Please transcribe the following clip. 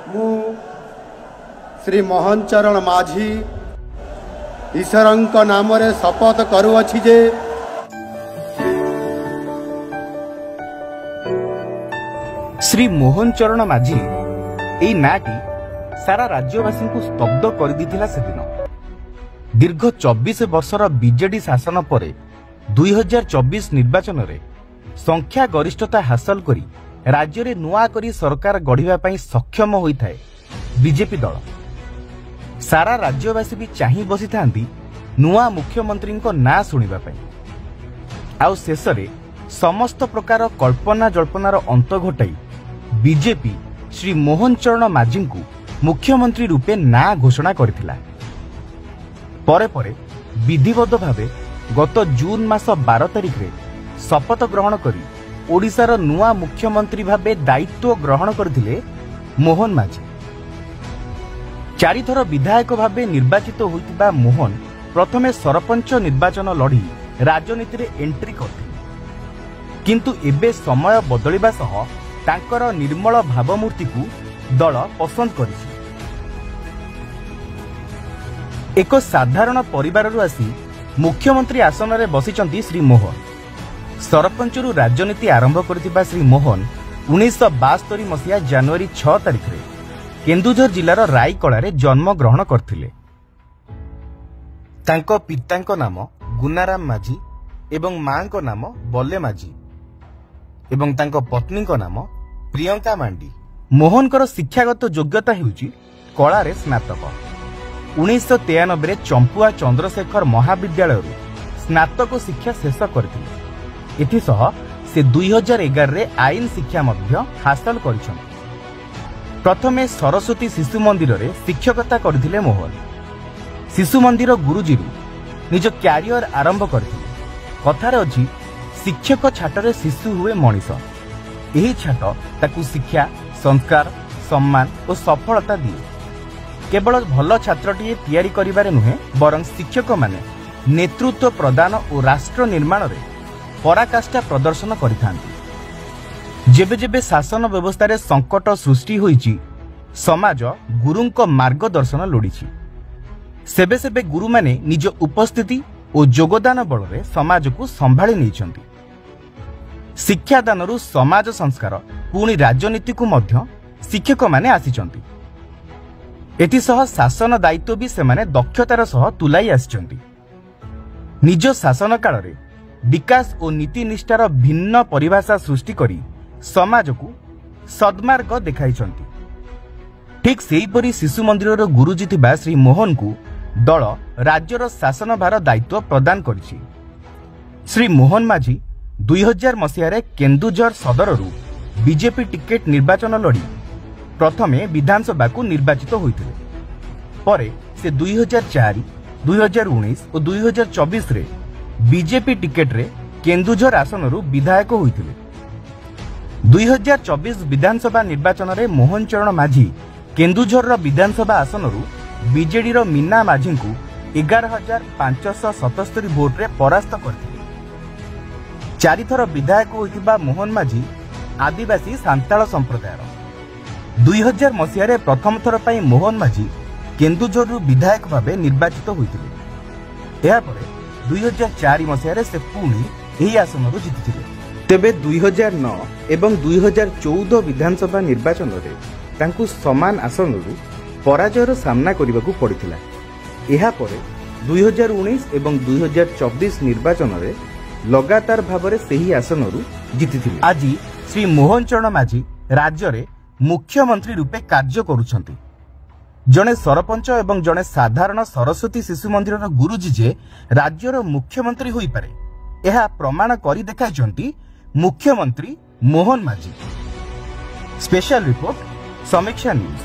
मु श्री मोहन चरण माझी ईश्वरंक नाम रे शपथ करुअछि जे श्री मोहन चरण माझी एई नाटी सारा राज्यवासी को स्तब्ध कर दिथिला सेदिन। दीर्घ 24 वर्षर बीजेडी शासन पर 2024 निर्वाचन रे संख्या गरिष्ठता हासिल करी राज्य रे नुआ करी सरकार गढ़िबा पई सक्षम होइथाय बीजेपी दल। सारा राज्यवासी भी चाहि बसी थांती नुआ मुख्यमंत्री को ना सुनिबा पई। आउ शेष रे समस्त प्रकार कल्पना जल्पनार अंत घटाई बीजेपी श्री मोहन चरण माझी को मुख्यमंत्री रूपे ना घोषणा करथिला। परे परे विधिवत भावे गत जून मास 12 तारिख रे शपथ ग्रहण करी ओडिशार नुआ मुख्यमंत्री भावे दायित्व ग्रहण करथिले मोहन माझी। 4 थर विधायक भावे निर्वाचित होइतिबा मोहन प्रथमे सरपंच निर्वाचन लड़ी राजनीति रे एंट्री करथिले, किंतु एबे समय बदलिबा सह तांकर निर्मल भावमूर्ति को दल पसंद करिछि। एक साधारण परिवार आसी मुख्यमंत्री आसन रे बसिचंती श्री मोहन। सरपंचरू राजनीति आरंभ करथिबा श्री मोहन 1972 मसीहा जनवरी 6 तारिख रे केन्दुझर जिलार रायकला रे जन्म ग्रहण करथिले। तांको पितांको नाम गुनाराम माझी एवं मांको नाम बल्ले माझी एवं तांको पत्नीको नाम प्रियंका मांडी। मोहनकर शिक्षागत योग्यता हेउची कला रे स्नातक। 1993 रे चंपुआ चंद्रशेखर महाविद्यालय स्नातक शिक्षा शेष करथिले। एथिसह से 2011 रे आईन शिक्षा मध्य हासिल करिसथि। प्रथमे सरस्वती शिशु मंदिर रे शिक्षकता करथिले मोहन। शिशु मंदिर गुरुजी निज क्यारियर आरंभ करथिले। कथारे अछि शिक्षक छाटरे शिशु हुए मनीष। एही छाट ताकू शिक्षा, संस्कार, सम्मान और सफलता दिए। केवल भल छात्रटीए तैयारी करिबारे नुहे बरं शिक्षक माने नेतृत्व प्रदान और राष्ट्र निर्माण रे पराकाष्ठा प्रदर्शन करिथांती। जेबे जेबे शासन व्यवस्था रे संकट सृष्टि होईची समाज गुरुंको मार्गदर्शन लोड़ीची। सेबे सेबे गुरु माने निज उपस्थिति और योगदान बल रे समाज को संभाली नैछंती। शिक्षादानरु समाज संस्कार पुणी राजनीति को मध्य शिक्षक माने आसीचंती। एथिसह शासन दायित्व भी सेमाने दक्षतार सह तुलाई आसिचंती। निज शासन काल रे विकास और नीति निष्ठार भिन्न परिभाषा सृष्टि करी समाज को सद्मार्ग देखाइछंती। ठीक सेहीपरि शिशु मंदिर गुरुजी थिबा श्री मोहन को दल राज्यर शासन भार दायित्व प्रदान करिछि। श्री मोहन माझी 2000 मसीह केन्दुझर सदर बीजेपी टिकेट निर्वाचन लड़ी प्रथमे विधानसभा को निर्वाचित होइथिले। परे से 2004, 2019 और 2024 रे बीजेपी टिकेट रे केन्दुझर आसन विधायक होइथिले। 2024 विधानसभा निर्वाचन रे मोहन चरण माझी केन्दुझर विधानसभा आसन बीजेडी रो मीना माझी को 11,577 भोट रे परास्त करथिले। 4 थर विधायक होइतिबा मोहन माझी आदिवासी सांताल संप्रदायर। 2000 मसीह प्रथम थर पई मोहन माझी केन्दुझर विधायक भावे निर्वाचित होइतिले। एहा परे 2004 मसीह से पुणी एही आसन जीतिथिले। तेबे 2009 एवं 2014 विधानसभा निर्वाचन रे तांकु समान आसन पराजयर सामना करबाकू पड़िथिला। एहा परे 2019 एवं 2024 निर्वाचन रे लगातार भाव सेही आसन जीतिथिले। आज श्री मोहन चरण माझी राज्य रे मुख्यमंत्री रूपे कार्य करुछंती। जड़े सरपंच एवं जड़े साधारण सरस्वती शिशु मंदिर गुरुजी जे राज्यर मुख्यमंत्री होई पारे यह प्रमाण करी देखाइछंती मुख्यमंत्री मोहन माझी। स्पेशल रिपोर्ट समीक्षा न्यूज।